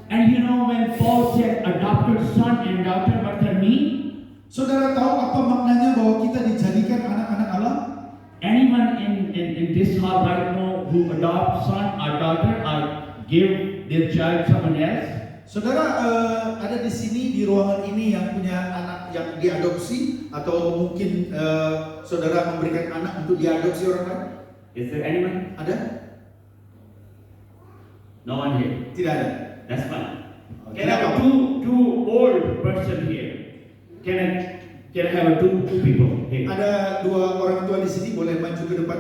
And you know when Paul said adopted son and daughter, what that mean? Saudara tahu apa maknanya bahwa kita dijadikan anak-anak Allah? Anyone in this hall right now who adopt son or daughter or give their child someone else? Saudara ada di sini di ruangan ini yang punya anak yang diadopsi atau mungkin saudara memberikan anak untuk diadopsi orang lain? Is there anyone? Ada? No one here. Tidak ada. That's fine. Okay. Can I have two old person here? Can I have two people here? Ada dua orang tua di sini, boleh maju ke depan?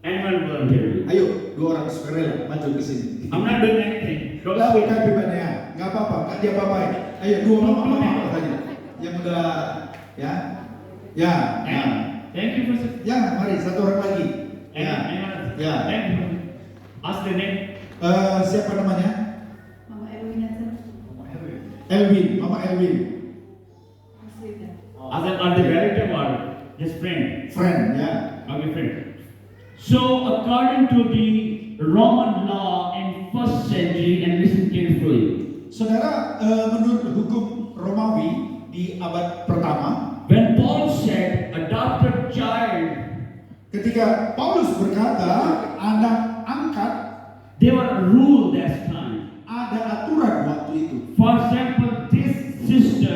Anyone volunteer? Ayo, dua orang sukarela maju ke sini. I'm not doing anything. Don't Lakukan pribadinya, nggak apa-apa, nggak dia apa-apain. Ayo, dua mama saja, yang udah, ya. Thank you for Ya, mari satu orang lagi. Ya. Thank you. Ask the name. Siapa namanya? Mama Erwin aja. Elwin, Mama Elwin. As an the relative or just friend? Friend, ya. Okay, friend. So according to the Roman law in first century, and listen carefully. Saudara, menurut hukum Romawi di abad pertama, When Paul said adopted child, ketika Paulus berkata anak angkat, there were a rule that time. ada aturan waktu itu. For example, this sister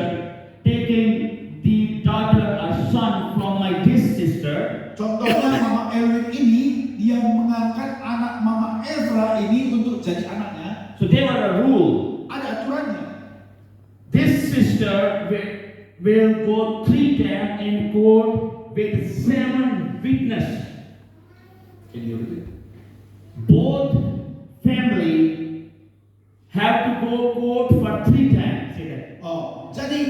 taking the daughter or son from this sister, Contohnya Mama Elwin ini, dia mengangkat anak Mama Ezra ini untuk jadi anaknya. so there were a rule. Ada aturannya. This sister will go 3 times in court with 7 witnesses. Can you repeat? Both family have to go court for 3 times. Say that. Oh, jadi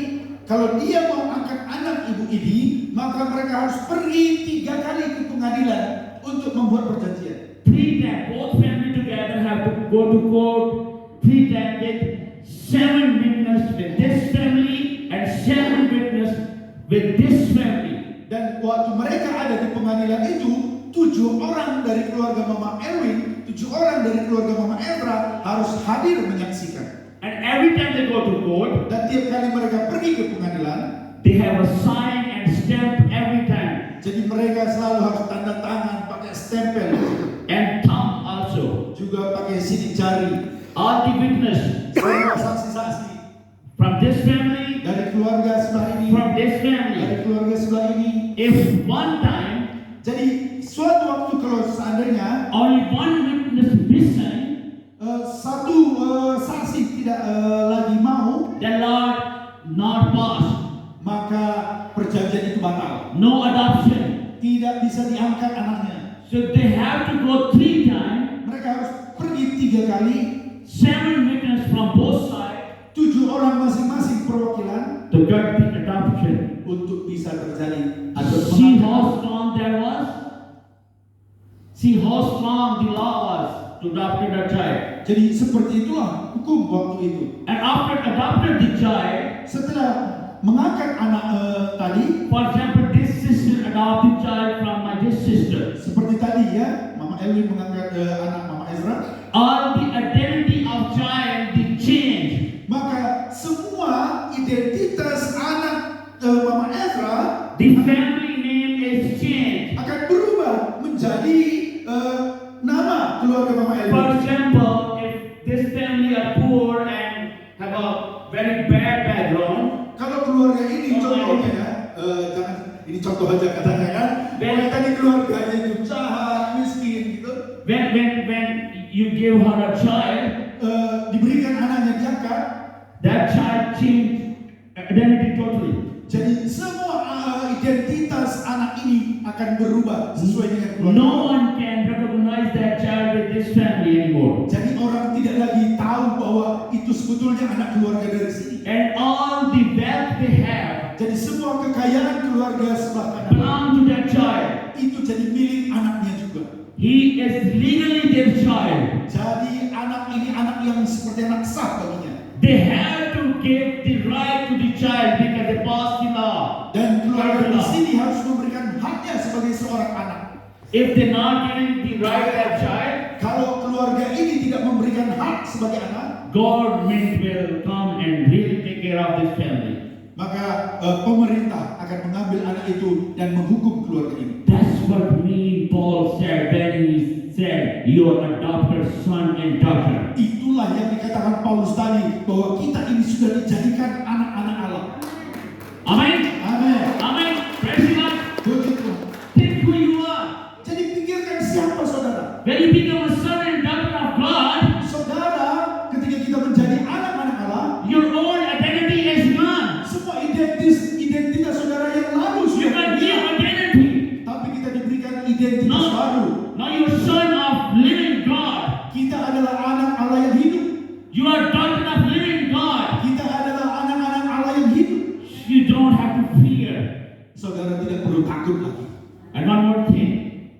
kalau dia mau angkat anak ibu ini, maka mereka harus pergi 3 kali ke pengadilan untuk membuat perjanjian. 3 times, both family together have to go to court 3 times with 7 witnesses with this family and 7 witnesses with this family. Dan waktu mereka ada di pengadilan itu, 7 orang dari keluarga Mama Erwin, 7 orang dari keluarga Mama Ezra harus hadir menyaksikan. And every time they go to court, Dan tiap kali mereka pergi ke pengadilan, they have a sign and stamp every time. jadi mereka selalu harus tanda tangan, pakai stempel, And thumb also. juga pakai sidik jari. All the witnesses Semua saksi-saksi from this family, dari keluarga sebelah ini, from this dari family. keluarga sebelah ini. If one time Jadi suatu waktu kalau seandainya only one witness missing, satu saksi tidak lagi mau, the Lord not passed. maka perjanjian itu batal. No adoption. Tidak bisa diangkat anaknya. So they have to go 3 times, Mereka harus pergi 3 kali, 7 witnesses from both sides 7 orang masing-masing perwakilan to get the adoption. untuk bisa terjadi atau See mengangkat. how strong that was? See how strong the law was to adopt a child. Jadi seperti itulah hukum waktu itu. And after adopted the child, Setelah mengangkat anak tadi, for example, this sister adopted child from this sister. seperti tadi ya, Mama Elwin mengangkat anak Mama Ezra, All the identity of child they change. maka semua identitas anak Mama Ezra The family name is changed. akan berubah menjadi nama keluarga Mama For Elwin. example, if this family are poor and have a very bad background, Kalau keluarga ini contohnya ya, jangan ini contoh aja katanya kan. Kalau tadi keluarganya itu jahat, miskin gitu, when you give her a child, diberikan anaknya diangkat, that child change identity totally. jadi semua identitas anak ini akan berubah sesuai dengan keluarga. No one can recognize that child with this family anymore. Jadi orang tidak lagi tahu bahwa itu sebetulnya anak keluarga dari sini. And all the wealth they have Jadi semua kekayaan keluarga sebelah kanan belong to that child. itu jadi milik anaknya juga. He is legally their child. Jadi anak ini anak yang seperti anak sah baginya. They have to give the right to the child because they passed the law. Dan keluarga di sini harus memberikan haknya sebagai seorang anak. If they're not giving the right to that child, Kalau keluarga ini tidak memberikan hak sebagai anak, government will come and really take care of this family. maka pemerintah akan mengambil anak itu dan menghukum keluarga ini. That's what me Paul said when he said, "You are adopted son and daughter." Itulah yang dikatakan Paulus tadi, bahwa kita ini sudah dijadikan anak-anak Allah. Amen. Amin. Amen. Praise God. Begitu. Think who you are. Jadi pikirkan siapa saudara. When you become a son and daughter of God, Saudara, ketika kita menjadi anak-anak Allah, your own identity is gone. semua identitas saudara yang lalu You sudah got new hilang. identity. Tapi kita diberikan identitas baru. Now you're son of living God. Kita adalah anak Allah yang hidup. You are daughter of living God. Kita adalah anak-anak Allah yang hidup. You don't have to fear. Saudara tidak perlu takut lagi. And one more thing.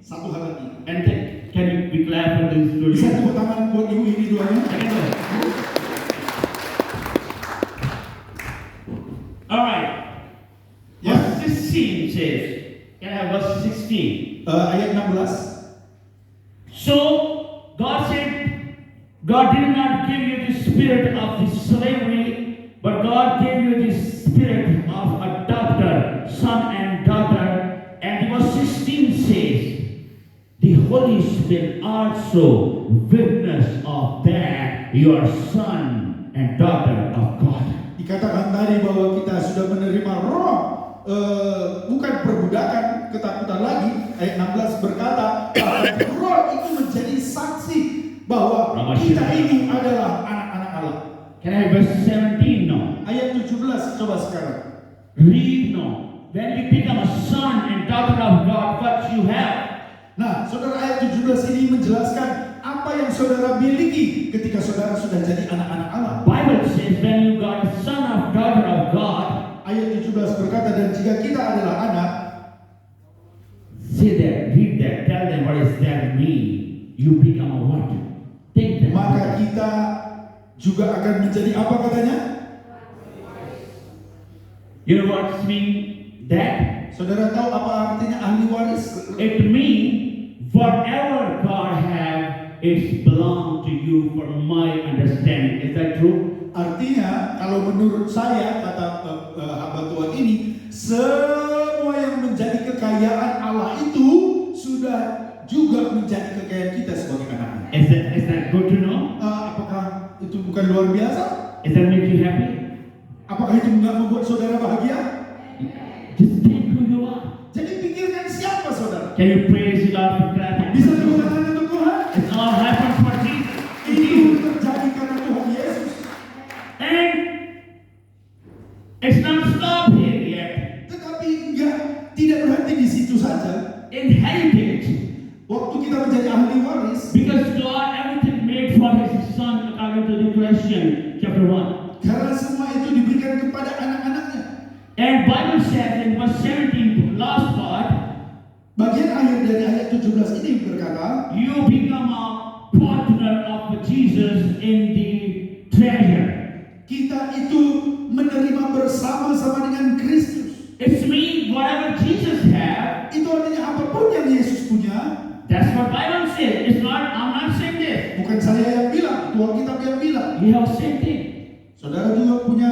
Satu hal lagi. And then, can you be glad for this story? Bisa tepuk tangan buat ibu ini duanya. All right. Yeah. Verse 16 says, can I have verse 16? Ayat 16. So, God said, God did not give you the spirit of the slavery, but God gave you the spirit of adopter, son and daughter. And verse 16 says, the Holy Spirit also witness of that you are son and daughter of God. Dikatakan tadi bahwa kita sudah menerima roh, bukan perbudakan, ketakutan lagi. Ayat 16 berkata, bahwa roh itu menjadi saksi bahwa kita ini adalah anak-anak Allah. Can I have verse 17 now? Ayat 17 coba sekarang. Read now. When you become a son and daughter of God, what you have? Nah, saudara, ayat 17 ini menjelaskan apa yang saudara miliki ketika saudara sudah jadi anak-anak Allah. Bible says when you got a son or daughter of God, Ayat 17 berkata, dan jika kita adalah anak, say that, read that, tell them what does that mean. You become a what? Think that. maka kita juga akan menjadi apa katanya? You know what it mean? That Saudara tahu apa artinya ahli waris? it means whatever God have, it belong to you for my understanding. Is that true? Artinya, kalau menurut saya, kata hamba Tuhan ini, semua yang menjadi kekayaan Allah itu sudah juga menjadi kekayaan kita sebagai anak-anak. Is that good to know? Apakah itu bukan luar biasa? Is that make you happy? Apakah itu nggak membuat saudara bahagia? Just think who you are. Jadi pikirkan siapa saudara. Can you praise the Lord for clapping? Bisa tepuk tangan untuk Tuhan? It's all happened for Jesus. Itu terjadi karena Tuhan Yesus. And it's not stopped here yet. Tetapi tidak berhenti di situ saja. Inherited. Waktu kita menjadi ahli waris, Because God everything made for his son according to the Colossians chapter 1. karena semua itu diberikan kepada anak-anaknya. And Bible says in verse 17, last part, Bagian akhir dari ayat 17 ini berkata, you become a partner of Jesus in the treasure. kita itu menerima bersama-sama dengan Kristus. It means whatever Jesus had, Itu artinya apapun yang Yesus punya, that's what Bible says. It's not, I'm not saying this. bukan saya yang bilang, Tuhan Kitab yang bilang. You have same thing. Saudara juga punya.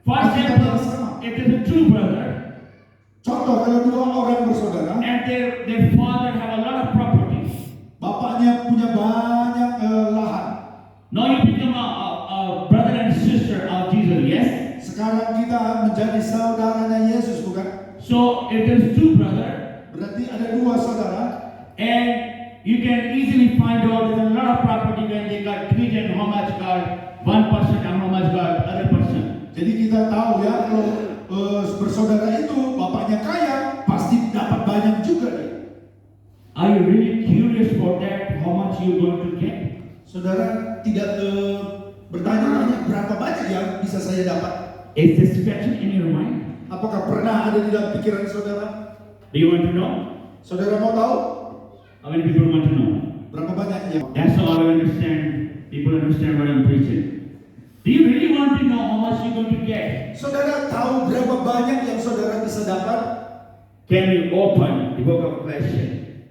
For example, if there's a two brother Contoh, kalau dua orang bersaudara, and their father have a lot of property. bapaknya punya banyak lahan. Now you become a brother and sister of Jesus, yes? Sekarang kita menjadi saudaranya Yesus, bukan? So if there's two brother Berarti ada dua saudara, and you can easily find out there's a lot of property when they got division how much got one person and how much got other person. jadi kita tahu ya, kalau bersaudara itu bapaknya kaya, pasti dapat banyak juga dia. Are you really curious about that? How much you going to get? Saudara tidak bertanya-tanya berapa banyak yang bisa saya dapat? Is this question in your mind? Apakah pernah ada di dalam pikiran saudara? Do you want to know? Saudara mau tahu How many people want to know? berapa banyak yang? That's how I understand. People understand what I'm preaching. Do you really want to know how much you're going to get? Saudara tahu berapa banyak yang saudara bisa dapat? Can you open the book of Colossians?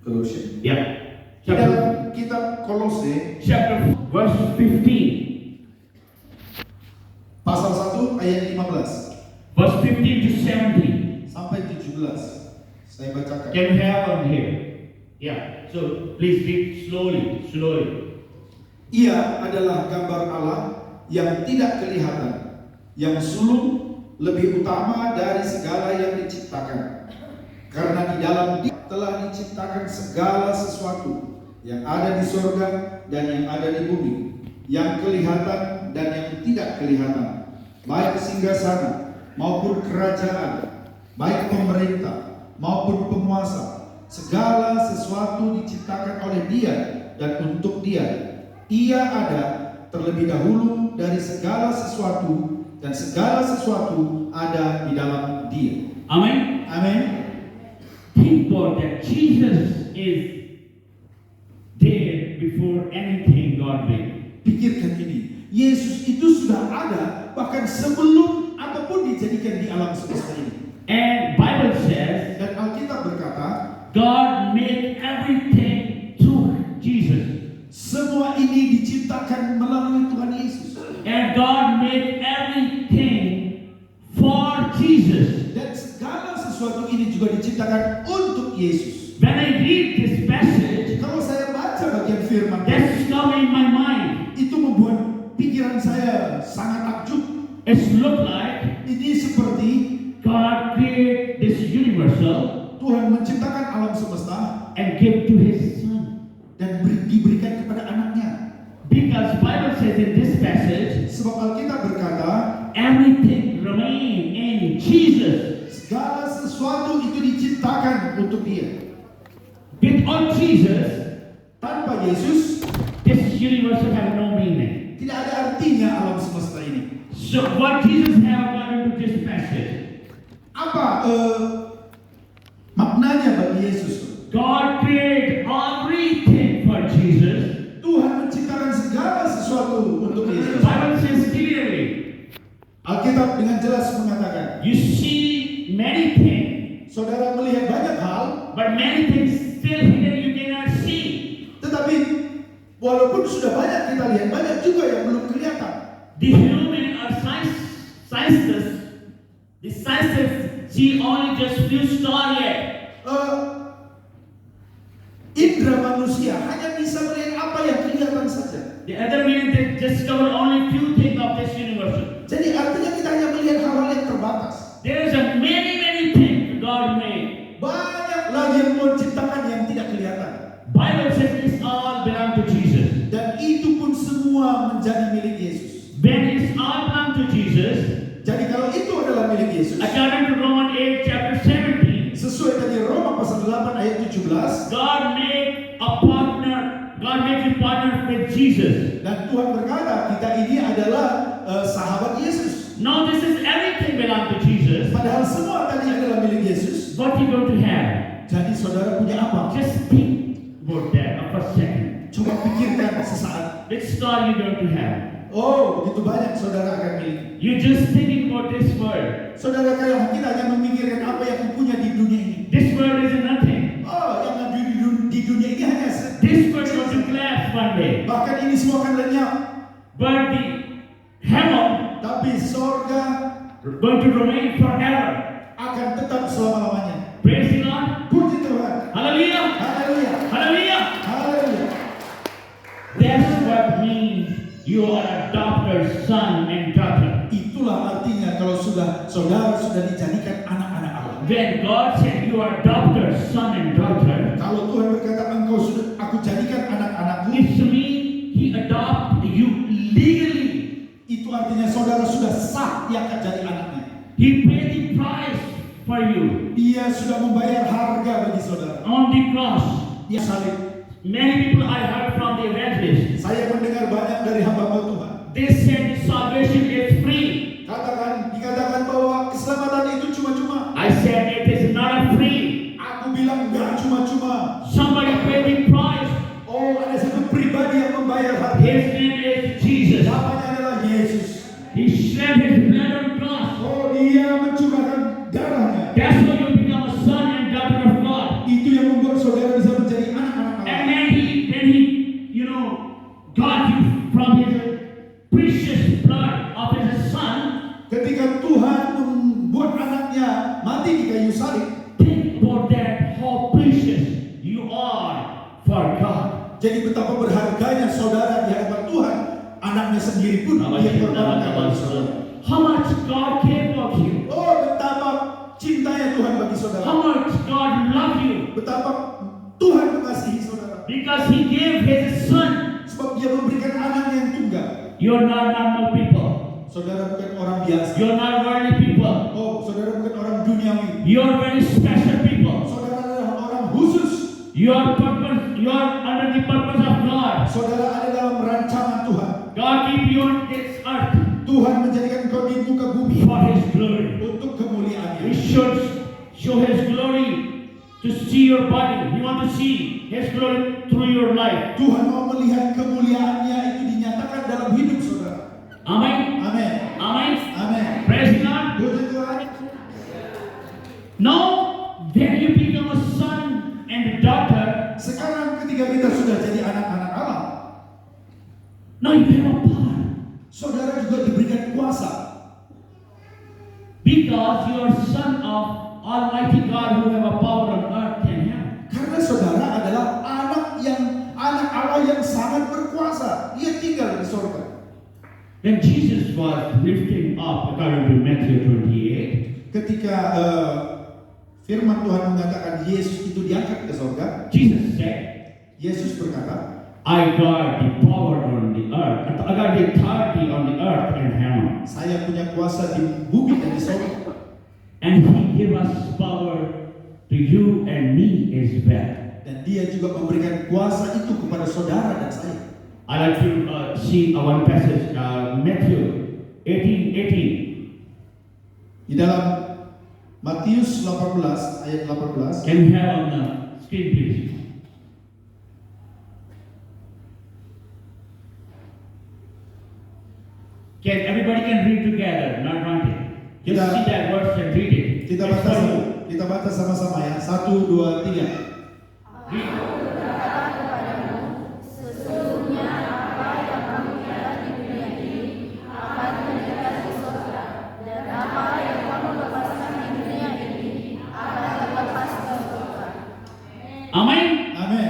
Colossians. Yeah. Chapter kitab Kolose chapter verse 15. pasal 1 ayat 15 Verse 15 to 17. sampai 17. Saya bacakan. Can you have on here? Yeah. So please read slowly. Ia adalah gambar Allah yang tidak kelihatan, yang sulung, lebih utama dari segala yang diciptakan. Karena di dalam Dia telah diciptakan segala sesuatu yang ada di surga dan yang ada di bumi, yang kelihatan dan yang tidak kelihatan, baik singgasana maupun kerajaan, baik pemerintah maupun penguasa. Segala sesuatu diciptakan oleh Dia dan untuk Dia. Ia ada terlebih dahulu dari segala sesuatu, dan segala sesuatu ada di dalam Dia. Amen. Amin. Think about that. Jesus is there before anything God made. Pikirkan ini. Yesus itu sudah ada bahkan sebelum apapun dijadikan di alam semesta ini. And Bible says Dan Alkitab berkata, God made everything through Jesus. semua ini diciptakan melalui Tuhan Yesus. And God made everything for Jesus. Dan segala sesuatu ini juga diciptakan untuk Yesus. When I read this passage, Kalau saya baca bagian firman, that's coming in my mind. itu membuat pikiran saya sangat takjub. It's look like Ini seperti God created this universal Tuhan menciptakan alam semesta and give to His Son. dan diberikan kepada anaknya. Because Bible says in this passage, Sebab Alkitab berkata, everything remain in Jesus. segala sesuatu itu diciptakan untuk Dia. Without Jesus, Tanpa Yesus, this universe have no meaning. tidak ada artinya alam semesta ini. So what Jesus have according to this passage? Apa maknanya bagi Yesus? God created everything for Jesus. Tuhan menciptakan segala sesuatu untuk The Yesus. Bible says clearly, Alkitab dengan jelas mengatakan, you see many things, saudara melihat banyak hal, but many things still hidden you cannot see. tetapi walaupun sudah banyak kita lihat, banyak juga yang belum kelihatan. The human or scientists see only just few stars yet. Indra manusia hanya bisa melihat apa yang kelihatan saja. The other means they discover only few things of this universe. Jadi artinya kita hanya melihat hal-hal yang terbatas. There is a many things God made. Banyak lagi yang Tuhan ciptakan yang tidak kelihatan. Bible says it's all belong to Jesus. Dan itu pun semua menjadi milik Yesus. When it's all belong to Jesus, Jadi kalau itu adalah milik Yesus, according to Romans 8 chapter 17, sesuai tadi Roma pasal 8 ayat 17, God made a partner with Jesus. dan Tuhan berkata kita ini adalah sahabat Yesus. Now this is everything belong to Jesus. Padahal semua tadi adalah milik Yesus. What you going to have? Jadi saudara punya apa? Just think about that for a second. Coba pikirkan sesaat. Which star you going to have? Oh, begitu banyak saudara akan miliki. You just thinking about this world. Saudara kalau kita hanya memikirkan apa yang punya di dunia ini. This world is nothing. Oh, yang ada di dunia ini hanya This world going to collapse one day. bahkan ini semua akan lenyap. But the heaven Tapi sorga going to remain forever. akan tetap selama-lamanya. Praise the Lord. Puji Tuhan. Hallelujah. Haleluya. Hallelujah. Haleluya. That's what means you are adopted son and daughter. Itulah artinya kalau saudara sudah dijadikan anak-anak Allah. When God said you are adopted son and daughter, Kalau Tuhan berkata aku jadikan anak-anakku, it means He adopted you legally. itu artinya saudara sudah sah dia akan jadi anaknya. He paid the price for you Dia sudah membayar harga bagi saudara. on the cross. Dia salib. Many people I heard from the evangelist, Saya mendengar banyak dari hamba Tuhan. they said the salvation is free. Dikatakan bahwa keselamatan itu cuma-cuma. I said it is not free. Aku bilang enggak cuma-cuma. Somebody paid the price. Oh, ada satu pribadi yang membayar harga. His name is Jesus. Namanya adalah Yesus. He shed his blood on the cross. Oh, dia mencurahkan darahnya. That's why you become a son and daughter of God. Itu yang membuat saudara bisa menjadi anak-anak Allah. And when he sendiri pun dia korbankan bagi saudara. How much God cared about you. Oh, betapa cintanya Tuhan bagi saudara. How much God loved you. Betapa Tuhan mengasihi saudara. Because He gave His Son. Sebab dia memberikan anaknya yang tunggal. You're not normal people. Saudara bukan orang biasa. You're not worldly people. Oh, saudara bukan orang duniawi. You're very special people. Saudara adalah orang khusus. Your purpose, you're under the purpose of God. Saudara ada dalam rancangan Tuhan. God gave you on this earth Tuhan menjadikan kau di muka bumi for His glory. untuk kemuliaannya. He should show His glory to see your body. He want to see His glory through your life. Tuhan mau melihat kemuliaannya itu dinyatakan dalam hidup saudara. Amen. Amin. Amen. Amin. Praise God. Puji Tuhan. Now, when you become a son and a daughter, Sekarang ketika kita sudah jadi anak-anak Allah, now you have a power. saudara juga diberikan kuasa. Because you are son of Almighty God who have a power on earth and heaven. Karena saudara adalah anak Allah yang sangat berkuasa. Dia tinggal di surga. When Jesus was lifted up, according to Matthew 28, Ketika firman Tuhan mengatakan Yesus itu diangkat ke surga, Jesus said, Yesus berkata, I got the power on the earth, I got the authority on the earth and heaven. saya punya kuasa di bumi dan di surga. And He gave us power to you and me as well. Dan dia juga memberikan kuasa itu kepada saudara dan saya. I like to see one passage, Matthew 18:18. Di dalam Matius 18 ayat 18, Can you have on the screen, please? Can everybody can read together, not writing. Just Kita- see that verse and read it. kita It's baca for you. kita baca sama-sama ya. 1 2 3. Read. Sesungguhnya apa yang kamu lihat di dunia ini akan meninggal di surga, dan apa yang kamu lepaskan di dunia ini akan terlepas di surga. Amen. Amin.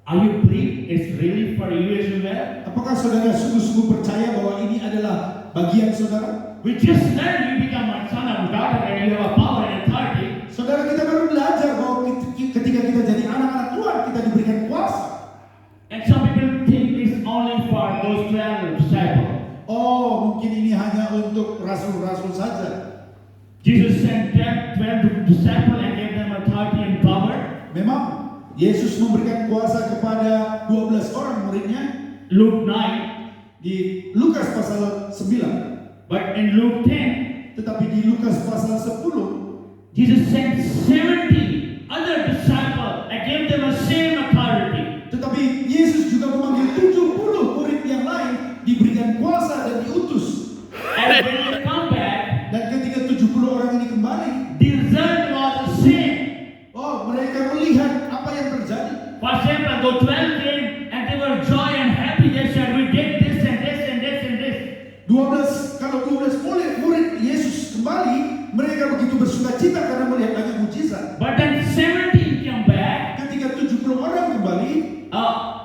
Are you believe it's really for you as well? Apakah saudara sungguh-sungguh percaya bahwa ini adalah bagian saudara? We just learned you become a son or daughter and you have a power and authority. Saudara, kita baru belajar bahwa ketika kita jadi anak-anak Tuhan, kita diberikan kuasa. And some people think it's only for those 12 disciples. Oh, mungkin ini hanya untuk rasul-rasul saja. Jesus sent 12 disciples and gave them authority and power. Memang Yesus memberikan kuasa kepada 12 orang muridnya Luke 9, di Lukas pasal 9. but in Luke 10, Tetapi di Lukas pasal 10, Jesus sent 70 other disciples and gave them the same authority. tetapi Yesus juga memanggil 70 murid yang lain, diberikan kuasa dan diutus. And when they come back, Dan ketika 70 orang ini kembali, the result was the same. oh, mereka melihat apa yang terjadi. For example, the 12 came and they were joy and happy. They said, we did this and this and this and this. 12 murid Yesus kembali, mereka begitu bersukacita karena melihat banyak mujizat. But then 70 came back. Ketika 70 orang kembali,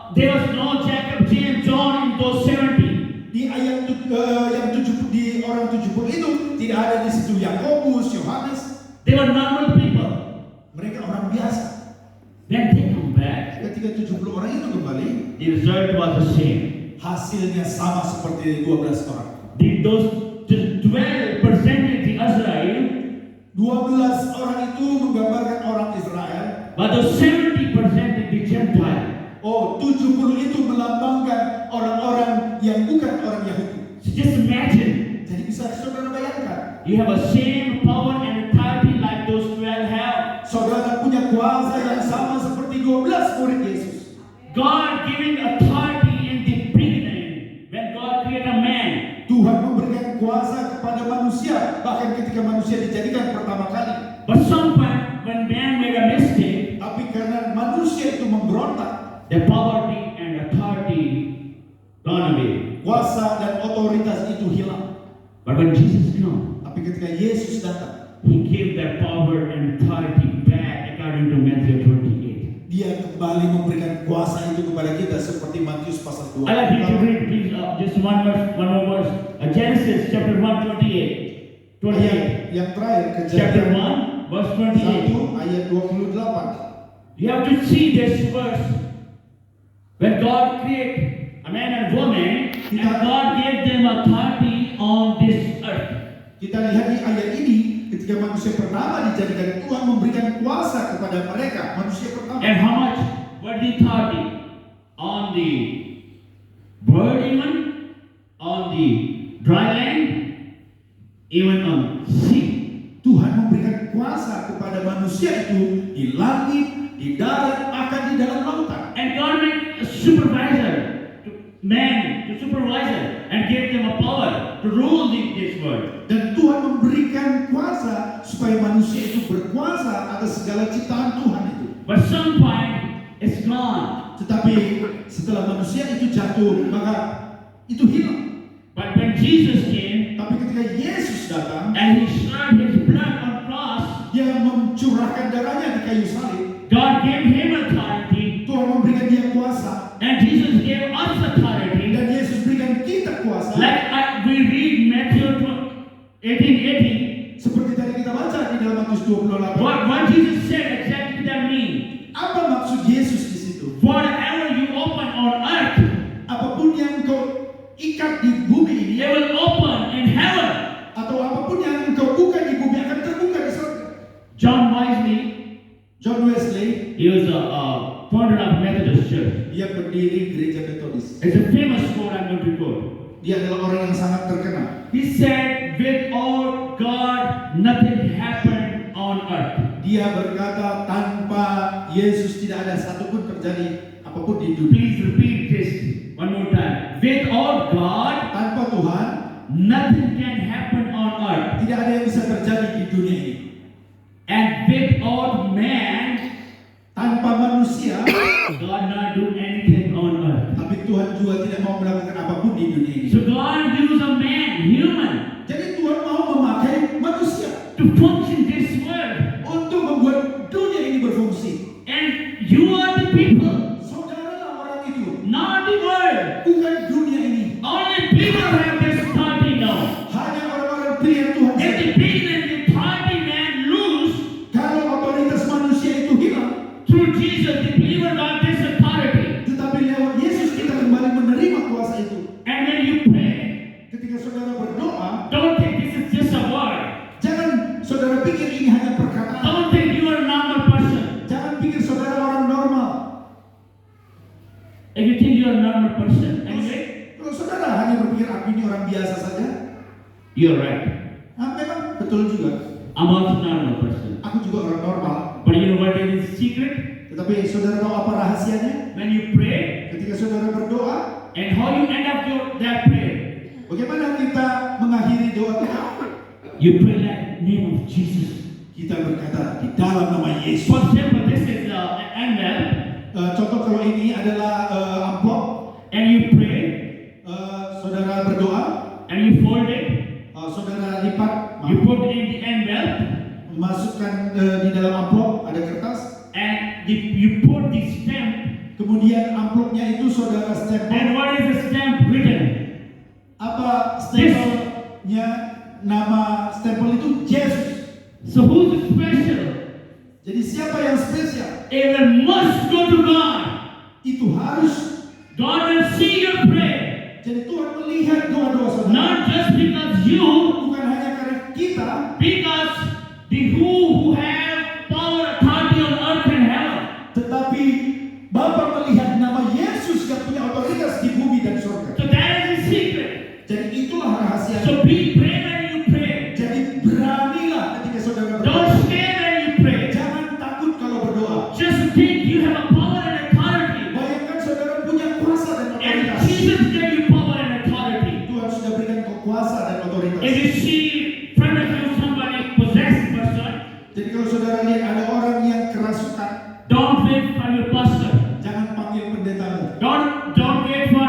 There was no Jacob, James, John in those 70. di ayat yang 70 di orang 70 itu tidak ada di situ Yakobus, Yohanes. They were normal people. Mereka orang biasa. When they come back, Ketika 70 orang itu kembali, the result was the same. hasilnya sama seperti 12 orang. Those 12 presented the Israel, 12 orang itu menggambarkan orang Israel. but the 70 presented the Gentile. Oh, 70 itu melambangkan orang-orang yang bukan orang Yahudi. So just imagine, Jadi bisa saudara bayangkan, you have a same power and authority like those 12 have. saudara punya kuasa yang sama seperti 12 murid Yesus. God giving authority in the beginning when God created a man. Tuhan memberikan kuasa kepada manusia, bahkan ketika manusia dijadikan pertama kali. But sometimes when man made a mistake, Tapi karena manusia itu memberontak, the power and authority gone away. kuasa dan otoritas itu hilang. But when Jesus came, Tapi ketika Yesus datang, He gave that power and authority back according to Matthew 28. dia kembali memberikan kuasa itu kepada kita seperti Matius pasal 2. I like you to read, please, just one more verse. Genesis chapter 1, 28. Ayat yang terakhir Chapter Kejadian 1, verse 28. 1 ayat 28. You have to see this verse. When God created a man and woman, and God gave them authority on this earth. Kita lihat di ayat ini ketika manusia pertama dijadikan, Tuhan memberikan kuasa kepada mereka, manusia pertama. And how much? What the authority? On the bird even, on the dry land, even on sea. Tuhan memberikan kuasa kepada manusia itu di langit, di darat, akan di dalam lautan. And God made a supervisor to man, to supervisor, and gave them a power to rule this world. Dan Tuhan memberikan kuasa supaya manusia itu berkuasa atas segala ciptaan Tuhan itu. But some point it's gone. Tetapi setelah manusia itu jatuh, maka itu hilang. But when Jesus came Tapi ketika Yesus datang, and He shed His blood on cross, Dia mencurahkan darahnya di kayu salib. God gave Him authority, Tuhan memberikan dia kuasa, and Jesus gave us authority. dan Yesus berikan kita kuasa. Like we read Matthew 18:18. Seperti tadi kita baca di dalam Matius 28. What Jesus said exactly that mean? Apa maksud Yesus di situ? Whatever you open on earth, Apapun yang engkau ikat di bumi ini, it will open in heaven. atau apapun yang engkau buka di bumi akan terbuka di surga. John Wesley, He was a founder of Methodist Church. dia pendiri gereja Metodis. It's a famous quote I'm going to quote. Dia adalah orang yang sangat terkenal. He said, "Without God, nothing happened on earth." Dia berkata, tanpa Yesus tidak ada satupun terjadi apapun di dunia. Please repeat this one more time. Without God, Tanpa Tuhan nothing can happen on earth. tidak ada yang bisa terjadi di dunia ini. And without man, Tanpa manusia, God not do anything on earth. tapi Tuhan juga tidak mau melakukan apapun di dunia ini. So God used a man, human, Jadi Tuhan mau memakai manusia to function this world. untuk membuat dunia ini berfungsi. And you are the people, Saudara orang itu, not the world. bukan dunia ini. Only people have this authority now. Hanya orang-orang pilihan Tuhan If saja. the people and the authority man lose, Kalau otoritas manusia itu hilang, through Jesus, the believer got this authority. tetapi lewat Yesus kita kembali menerima kuasa itu. And when you pray, Ketika saudara berdoa, don't think this is just a word. jangan saudara pikir ini hanya perkataan. Don't think you are a normal person. Jangan pikir saudara orang normal. If you think you are a normal person, anyway, Kalau saudara hanya berpikir aku ini orang biasa saja, you're right. memang betul juga. I'm also not a normal person. Aku juga orang normal. But you know what is the secret? Tetapi saudara tahu apa rahasianya? When you pray, Ketika saudara berdoa, and how you end up that prayer, bagaimana kita mengakhiri doa kita? you pray like name of Jesus. Kita berkata di dalam nama Yesus. For example, this is an envelope, Contoh kalau ini adalah amplop, and you pray, saudara berdoa, and you fold it, saudara lipat, you put it in the envelope, masukkan di dalam amplop ada kertas, and you put the stamp. kemudian amplopnya itu saudara And stempel. what is the stamp written? Apa stempelnya? Nama stempel itu Yesus. So who's special? Jadi siapa yang spesial? It must go to God. Itu harus. God will see your prayer. Jadi Tuhan melihat doa-doa saudara. Not just because you, Bukan hanya karena kita, because the who have power, authority on earth and heaven. tetapi Bapa melihat nama Yesus yang punya otoritas di bumi dan surga. So that is the secret. Jadi itulah rahasia. So be brave when you pray. Jadi beranilah ketika saudara berdoa. Don't scare when you pray. Jangan takut kalau berdoa. Just think you have a power and authority. Bayangkan saudara punya kuasa dan And otoritas. Jesus gave you power and authority. Tuhan sudah berikan kau kuasa dan otoritas. If you see in front of you somebody possessed person, Jadi kalau saudara lihat ada orang yang kerasukan, don't wait for your pastor. jangan panggil pendetamu. Don't wait for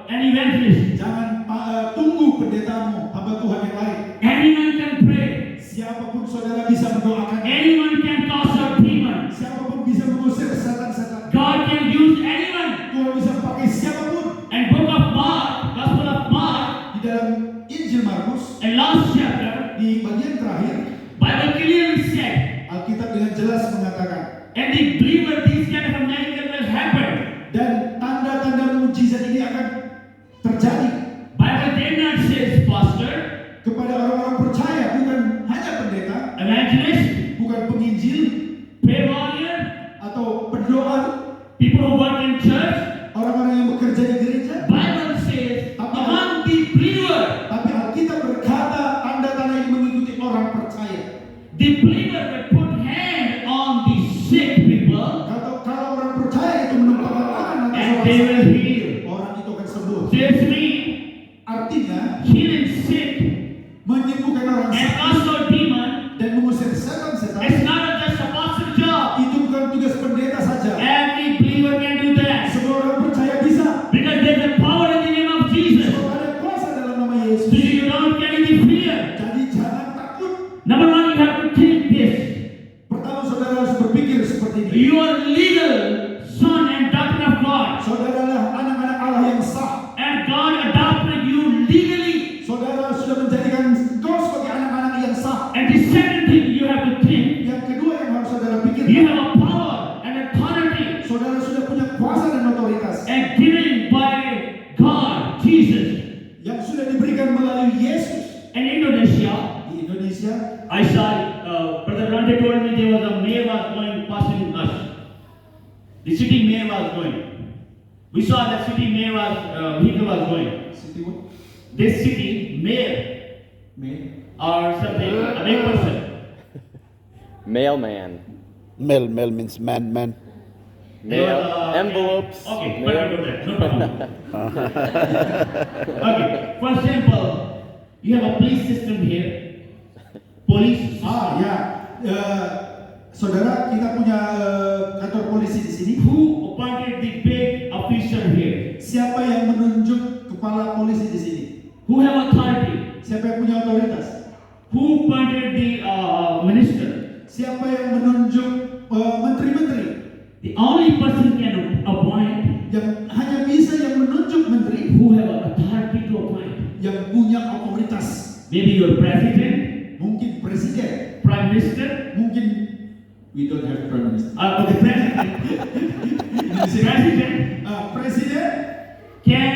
an evangelist. Jangan tunggu pendetamu, hamba Tuhan yang lain. Anyone can pray. Siapapun saudara bisa mendoakan. Anyone can cast out demons. Siapapun bisa mengusir setan-setan. God and last chapter, di bagian terakhir, Bible clearly said, Alkitab dengan jelas mengatakan, and the believer, these kind of miracle will happen. dan tanda-tanda mujizat ini akan terjadi Bible did not say pastor, kepada orang-orang percaya, bukan hanya pendeta, evangelist, bukan penginjil prayer warrior, atau pendoa, people who work in church. orang-orang yang bekerja di gereja. Bible says among the believer, Tapi Alkitab berkata tanda-tanda ini mengikuti orang percaya. the believer will put hand on the sick people Kalau orang percaya itu menempatkan tangan atas and orang they sakit, will heal. orang itu akan sembuh. This means Artinya healing sick menyembuhkan orang and sakit also demon. dan mengusir setan-setan It's not just a pastor job. itu bukan tugas pendeta saja. Every believer can do that Semua orang percaya bisa. because there's a power in the name of Jesus. Sebab ada kuasa dalam nama So Yesus. you don't get any fear. Jadi jangan takut. Number one, you have to think this. Pertama, saudara harus berpikir seperti ini. You are legal son and daughter of God, Saudara adalah anak-anak Allah yang sah. and God adopted you legally. Saudara sudah menjadikan engkau sebagai anak-anak yang sah. And the second thing you have to think, Yang kedua yang harus saudara you pikirkan, have a power and authority saudara sudah punya kuasa dan otoritas and given by God, Jesus. yang sudah diberikan melalui Yesus. In Indonesia, Di Indonesia, I saw Brother Rande told me there was a mayor was going passing us. The city mayor was going. We saw the city mayor was vehicle was going. Siti Wo, This city mayor Mei, or something, a big person. Mailman. Mel means man. Mail. There was, Envelopes. Okay, Mail. forget about that. No problem. Okay, for example, you have a police system here. Police. ya, saudara kita punya kantor polisi di sini. Who appointed the big officer here? Siapa yang menunjuk kepala polisi di sini? Who have authority? Siapa yang punya otoritas? Who appointed the minister? Siapa yang menunjuk menteri-menteri? The only person can appoint Yang hanya bisa yang menunjuk menteri who have authority to appoint. yang punya otoritas. Maybe your president, Mungkin presiden, prime minister, mungkin we don't have prime minister. the president. President Presiden can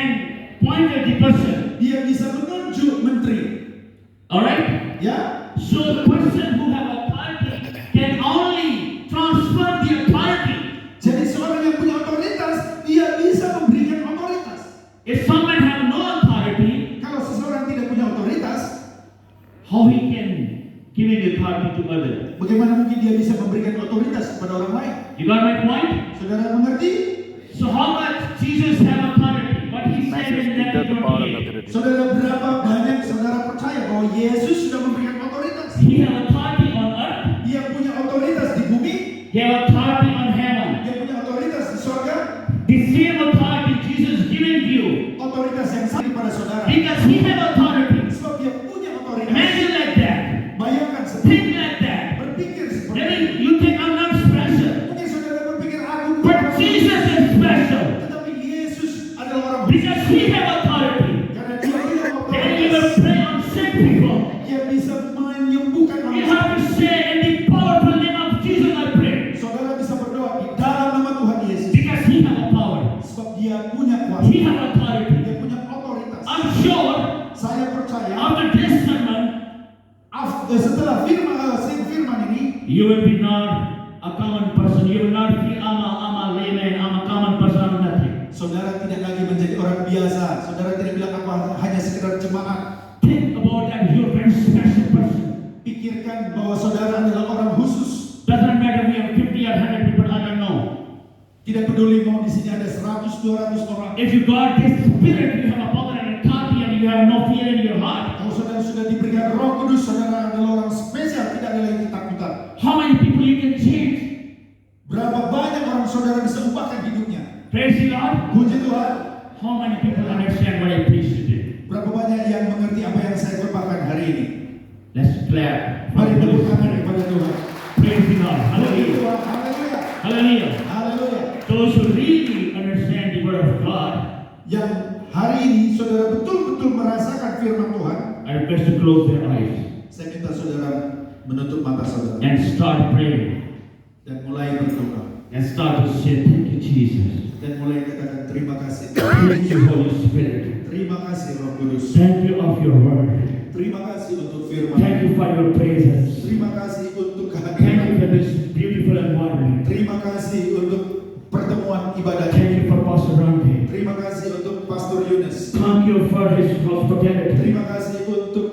appoint the person. dia bisa menunjuk menteri, Alright? ya. So the person who have authority can only transfer the authority. Jadi seorang yang punya otoritas dia bisa memberikan otoritas. If someone have no authority, Kalau seseorang tidak punya otoritas, how he can give the authority to others? bagaimana mungkin dia bisa memberikan otoritas kepada orang lain? You got my point? Saudara mengerti? So how much Jesus have authority? What he said Message in tidak Matthew power 28. authority. Saudara, berapa banyak saudara percaya bahwa Yesus sudah memberikan otoritas? He have authority on earth. Dia punya otoritas di bumi, He have authority on heaven. dia punya otoritas di surga, The same authority Jesus given to you. otoritas yang sama pada saudara. Because he have authority. Sebab dia punya otoritas. Imagine like that. Bayangkan seperti Think like that. berpikir seperti Maybe you think I'm not special. mungkin saudara berpikir aku bukan But orang Jesus is special. tetapi Yesus adalah orang Because he have authority. karena dia punya Then you otoritas. will pray on sick people. Dia bisa menyembuhkan You orang. have to say in the powerful name of Jesus I pray. Saudara bisa berdoa di dalam nama Tuhan Yesus. Because he have a power. Sebab dia punya kuasa. He have authority. Dia punya otoritas. I'm sure Saya percaya after this sermon, setelah firman ini, you will be not a common person. You will not be I'm a layman, I'm a common person, I'm nothing. saudara tidak lagi menjadi orang biasa. Saudara tidak bilang aku hanya sekedar jemaat. Think about that you're a very special person. Pikirkan bahwa saudara adalah orang khusus. Doesn't matter we have 50 or 100 people, I don't know. Tidak peduli mau di sini ada 100, 200 orang. If you got this spirit, you have a power and authority and you have no fear in your heart. Kalau saudara sudah diberikan Roh Kudus, saudara adalah orang spesial, tidak ada lagi ketakutan. How many people you can change? Berapa banyak orang saudara bisa ubahkan hidupnya? Praise the Lord. Puji Tuhan. How many people understand what I preached today? Berapa banyak yang mengerti apa yang saya khotbahkan hari ini? Let's clap. Mari tepuk tangan kepada Tuhan. Praise the Lord. Puji Hallelujah. Tuhan. Haleluya. Hallelujah. Haleluya. Those who really understand the word of God Yang hari ini saudara betul-betul merasakan firman Tuhan, and I request to close their eyes Saya minta saudara menutup mata saudara and start praying dan mulai berdoa and start to say, thank you, Jesus. dan mulai katakan terima kasih. Thank you, Holy Spirit. Terima kasih Roh Kudus. Thank you of your word. Terima kasih untuk firman. Thank you for your praises. Terima kasih untuk Thank you kehadiran. for this beautiful environment. Terima kasih untuk pertemuan ibadah. Thank you for Pastor Randy. Terima kasih untuk Pastor Yunus. Thank you for his hospitality. Terima kasih untuk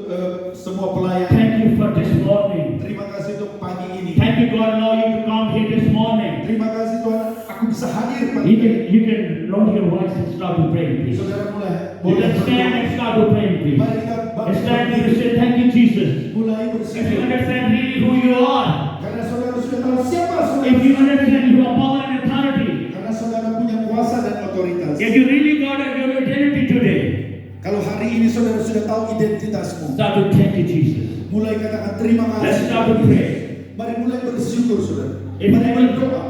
semua pelayan. Thank you for this morning. Terima kasih untuk pagi ini. Thank you, God, allow you to come here this morning. Terima kasih Tuhan, aku bisa hadir pagi You ini. can lower your voice and start to pray, please. Saudara mulai. You can stand and start to pray, please. Mari kita And stand and say, thank you, Jesus. mulai If you bersyukur. understand really who you are, Karena saudara sudah tahu siapa saudara. if you understand you have power and authority, Karena saudara punya kuasa dan otoritas. if you really got your identity today, Kalau hari ini saudara sudah tahu identitasmu, start to thank you, Jesus. mulai katakan terima Let's kasih. start to pray. Mari mulai bersyukur saudara. If Mari anyone, berdoa.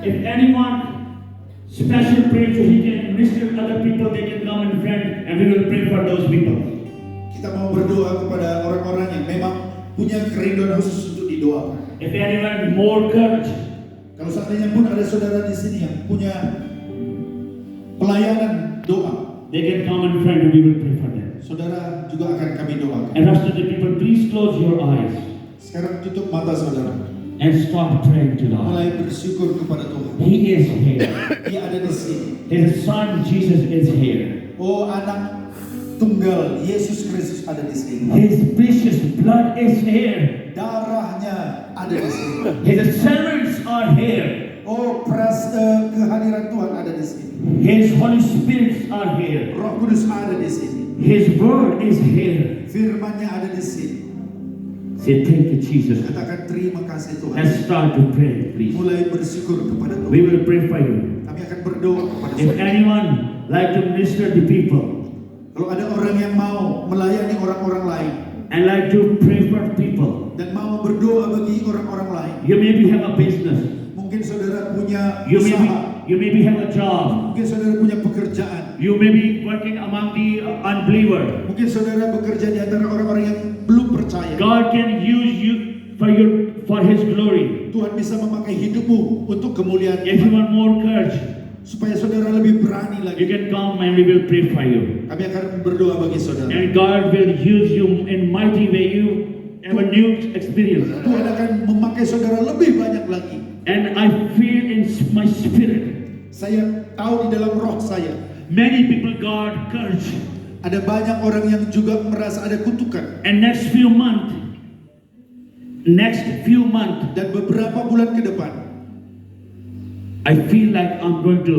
if anyone special prayer so he can minister to other people, they can come in front and we will pray for those people. Kita mau berdoa kepada orang-orang yang memang punya kerinduan khusus untuk didoakan. If anyone more courage, Kalau seandainya pun ada saudara di sini yang punya pelayanan doa, they can come in front and we will pray for them. saudara juga akan kami doakan. And rest of the people, please close your eyes Sekarang tutup mata saudara. and start praying to God. Mulai bersyukur kepada Tuhan. He is here. Dia ada di sini. His son Jesus is here. Oh, anak tunggal Yesus Kristus ada di sini. His precious blood is here. Darahnya ada di sini. His servants are here. Oh, kehadiran Tuhan ada di sini. His Holy Spirits are here. Roh Kudus ada di sini. His word is here. Firman-Nya ada di sini. Say thank you, Jesus. Katakan terima kasih Tuhan. Let's start to pray, please. Mulai bersyukur kepada Tuhan. We will pray for you. Kami akan berdoa kepada If Tuhan. anyone like to minister to people Kalau ada orang yang mau melayani orang-orang lain and like to pray for people, dan mau berdoa bagi orang-orang lain, you maybe have a business. mungkin saudara punya You usaha, maybe have a job. mungkin saudara punya pekerjaan, You may be working among the unbeliever. mungkin saudara bekerja di antara orang-orang yang belum percaya. God can use you for His glory. Tuhan bisa memakai hidupmu untuk kemuliaan If you Tuhan. want more courage, Supaya saudara lebih berani you lagi. can come and we will pray for you. Kami akan berdoa bagi saudara. And God will use you in mighty way. You have a new experience. Tuhan akan memakai saudara lebih banyak lagi. And I feel in my spirit, Saya tahu di dalam roh saya, many people got courage. ada banyak orang yang juga merasa ada kutukan. And next few months, Dan beberapa bulan ke depan, I feel like I'm going to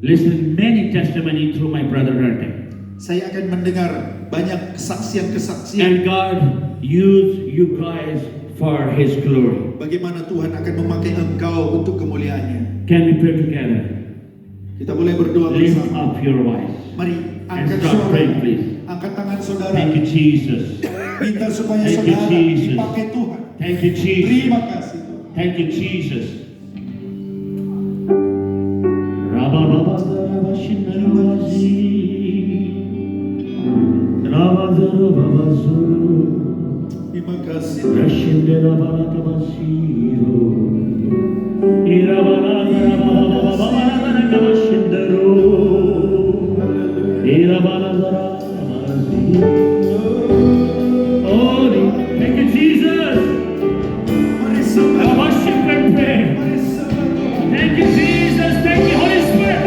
listen many testimony through my brother Rante. saya akan mendengar banyak kesaksian-kesaksian And God use you guys for His glory. bagaimana Tuhan akan memakai engkau untuk kemuliaannya. Can we pray together? Kita boleh berdoa Lift bersama. up your voice. Mari And angkat start suara, praying, please. angkat tangan saudara. Thank you, Jesus. Minta supaya Thank you, saudara Jesus. dipakai Tuhan. Thank you, Jesus. Terima kasih Tuhan. Thank you, Jesus. Terima kasih. Thank you, Jesus. Mari sembah. I worship and pray. Mari sembah Tuhan. Thank you, Jesus. Thank you, Holy Spirit.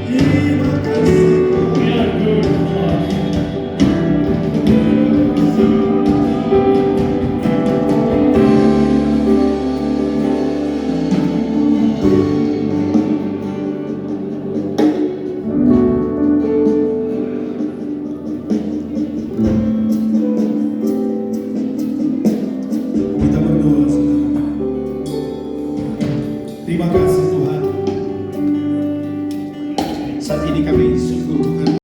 Terima kasih. Saat ini kami sungguh